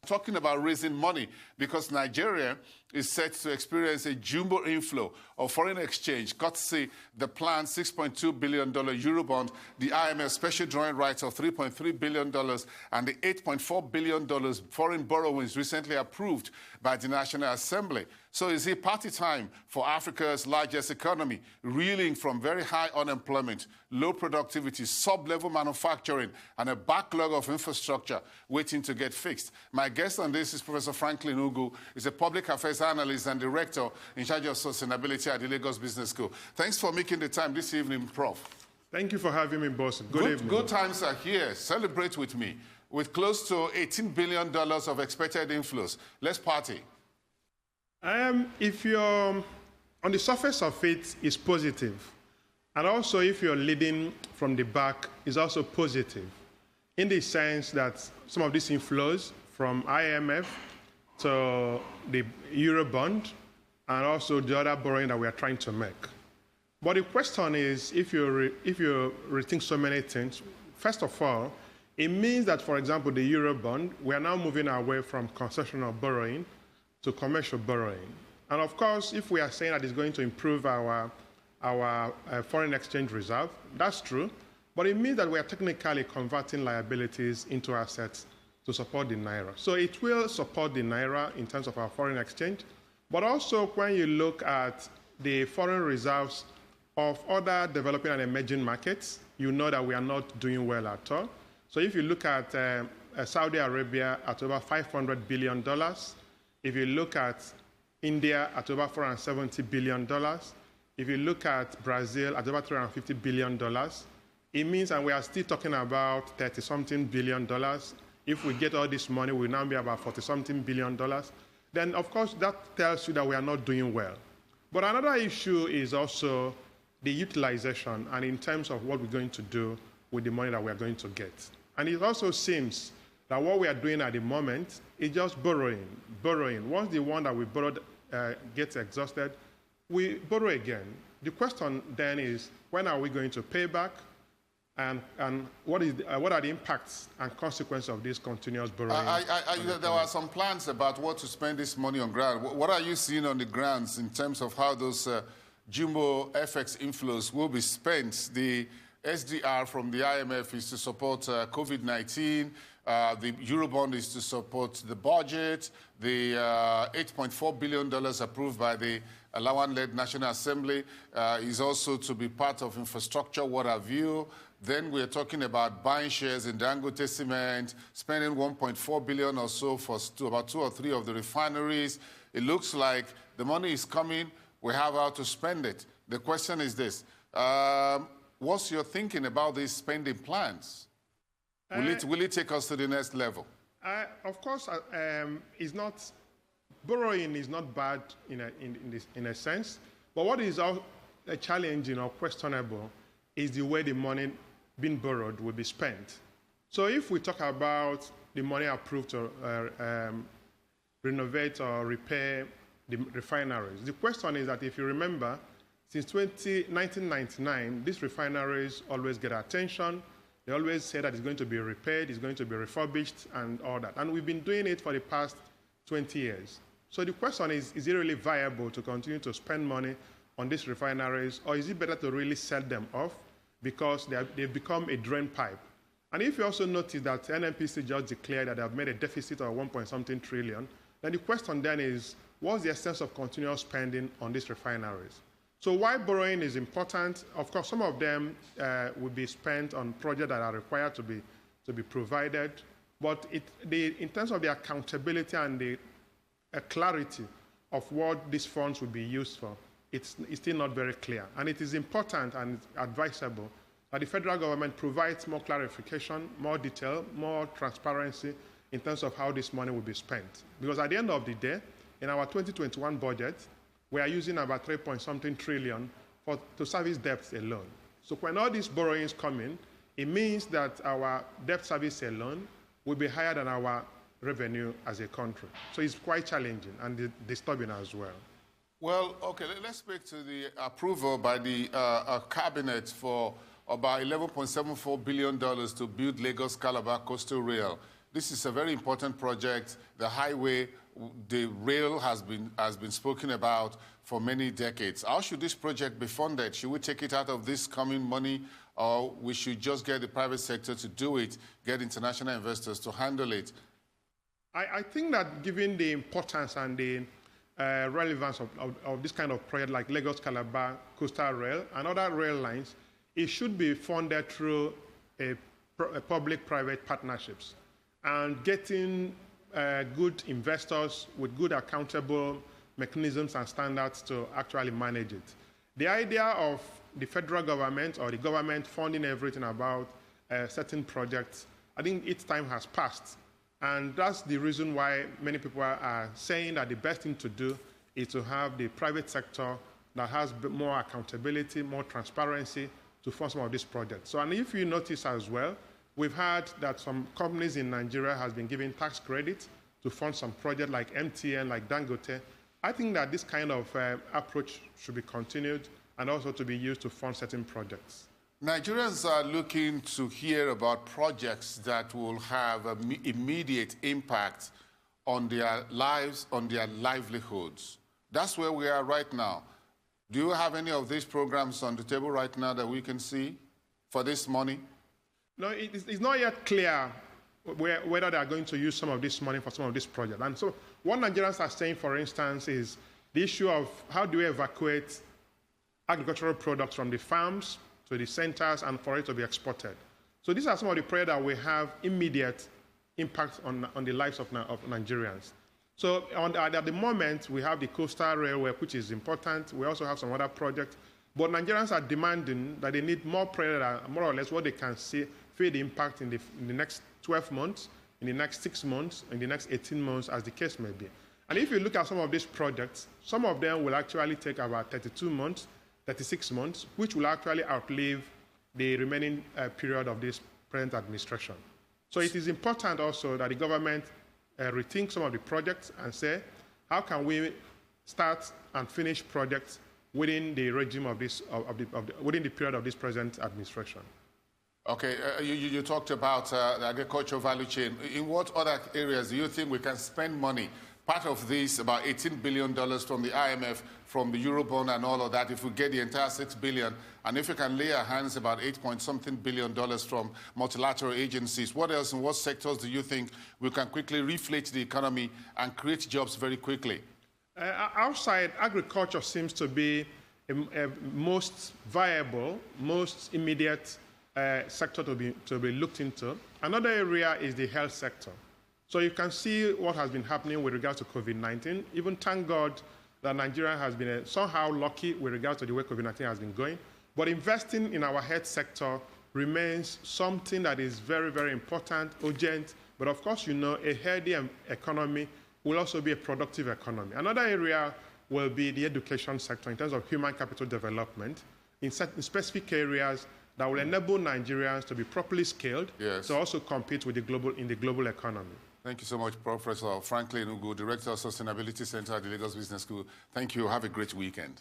talking about raising money because Nigeria is set to experience a jumbo inflow of foreign exchange, courtesy the planned $6.2 billion Eurobond, the IMF special drawing rights of $3.3 billion, and the $8.4 billion foreign borrowings recently approved by the National Assembly. So is it party time for Africa's largest economy, reeling from very high unemployment, low productivity, sub-level manufacturing, and a backlog of infrastructure waiting to get fixed? My guest on this is Professor Franklin Ngwu. He's a public affairs analyst and director in charge of sustainability at the Lagos Business School. Thanks for making the time this evening, Prof. Thank you for having me, boss. Good evening. Good times are here. Celebrate with me. With close to $18 billion of expected inflows. Let's party. If you're on the surface of it, it's positive. And also, if you're leading from the back, it's also positive. In the sense that some of these inflows from IMF to the Eurobond and also the other borrowing that we are trying to make. But the question is, if you rethink so many things, first of all, it means that, for example, the Eurobond, we are now moving away from concessional borrowing to commercial borrowing. And of course, if we are saying that it's going to improve our foreign exchange reserve, that's true. But it means that we are technically converting liabilities into assets to support the Naira. So it will support the Naira in terms of our foreign exchange. But also, when you look at the foreign reserves of other developing and emerging markets, you know that we are not doing well at all. So if you look at Saudi Arabia at over $500 billion, if you look at India at over $470 billion, if you look at Brazil at over $350 billion, it means, and we are still talking about 30-something billion dollars. If we get all this money, we'll now be about 40-something billion dollars. Then, of course, that tells you that we are not doing well. But another issue is also the utilization and in terms of what we're going to do with the money that we are going to get. And it also seems that what we are doing at the moment is just borrowing. Once the one that we borrowed gets exhausted, we borrow again. The question then is, when are we going to pay back? And what are the impacts and consequences of this continuous borrowing? There were some plans about what to spend this money on ground. What are you seeing on the grounds in terms of how those jumbo FX inflows will be spent? The SDR from the IMF is to support COVID-19. The Eurobond is to support the budget. The $8.4 billion approved by the Lawan-led National Assembly is also to be part of infrastructure, what have you. Then we're talking about buying shares in Dangote Cement, spending $1.4 billion or so to about 2 or 3 of the refineries. It looks like the money is coming. We have how to spend it. The question is this. What's your thinking about these spending plans? Will it take us to the next level? Of course, borrowing is not bad in a sense. But what is challenging or questionable is the way the money being borrowed will be spent. So if we talk about the money approved to renovate or repair the refineries, the question is that if you remember, since 1999, these refineries always get attention. They always say that it's going to be repaired, it's going to be refurbished, and all that. And we've been doing it for the past 20 years. So the question is it really viable to continue to spend money on these refineries, or is it better to really sell them off because they've become a drain pipe? And if you also notice that NNPC just declared that they have made a deficit of 1-something trillion, then the question then is, what's the essence of continuous spending on these refineries? So why borrowing is important? Of course, some of them will be spent on projects that are required to be provided, but in terms of the accountability and the clarity of what these funds will be used for, it's still not very clear. And it is important and advisable that the federal government provides more clarification, more detail, more transparency in terms of how this money will be spent. Because at the end of the day, in our 2021 budget, we are using about 3-something trillion to service debts alone. So when all these borrowings come in, it means that our debt service alone will be higher than our revenue as a country. So it's quite challenging and disturbing as well. Well, okay, let's speak to the approval by the cabinet for about $11.74 billion to build Lagos-Calabar Coastal Rail. This is a very important project. The highway, the rail has been spoken about for many decades. How should this project be funded? Should we take it out of this coming money, or we should just get the private sector to do it, get international investors to handle it? I think that given the importance and the relevance of this kind of project like Lagos-Calabar Coastal Rail and other rail lines, it should be funded through public-private partnerships and getting good investors with good accountable mechanisms and standards to actually manage it. The idea of the federal government or the government funding everything about certain projects, I think its time has passed. And that's the reason why many people are saying that the best thing to do is to have the private sector that has more accountability, more transparency to fund some of these projects. So, and if you notice as well, we've heard that some companies in Nigeria has been given tax credit to fund some projects like MTN, like Dangote. I think that this kind of approach should be continued and also to be used to fund certain projects. Nigerians are looking to hear about projects that will have an immediate impact on their lives, on their livelihoods. That's where we are right now. Do you have any of these programs on the table right now that we can see for this money? No, it's not yet clear whether they are going to use some of this money for some of these projects. And so what Nigerians are saying, for instance, is the issue of how do we evacuate agricultural products from the farms to the centers and for it to be exported. So these are some of the projects that will have immediate impact on the lives of Nigerians. So at the moment, we have the coastal railway, which is important. We also have some other projects. But Nigerians are demanding that they need more projects, more or less what they can see, feel the impact in the next 12 months, in the next 6 months, in the next 18 months, as the case may be. And if you look at some of these projects, some of them will actually take about 32 months, 36 months, which will actually outlive the remaining period of this present administration. So it is important also that the government rethink some of the projects and say, how can we start and finish projects within the regime of this, within the period of this present administration? Okay, you talked about the agricultural value chain. In what other areas do you think we can spend money? Part of this, about $18 billion from the IMF, from the Eurobond and all of that, if we get the entire $6 billion, and if we can lay our hands about $8-point-something billion from multilateral agencies, what else and what sectors do you think we can quickly reflate the economy and create jobs very quickly? Outside, agriculture seems to be a most viable, most immediate sector to be looked into. Another area is the health sector. So you can see what has been happening with regards to COVID-19. Even thank God that Nigeria has been somehow lucky with regards to the way COVID-19 has been going. But investing in our health sector remains something that is very, very important, urgent. But of course, you know, a healthy economy will also be a productive economy. Another area will be the education sector in terms of human capital development in certain specific areas that will enable Nigerians to be properly skilled, yes, to also compete with in the global economy. Thank you so much, Professor Franklin Ngwu, Director of Sustainability Center at the Lagos Business School. Thank you. Have a great weekend.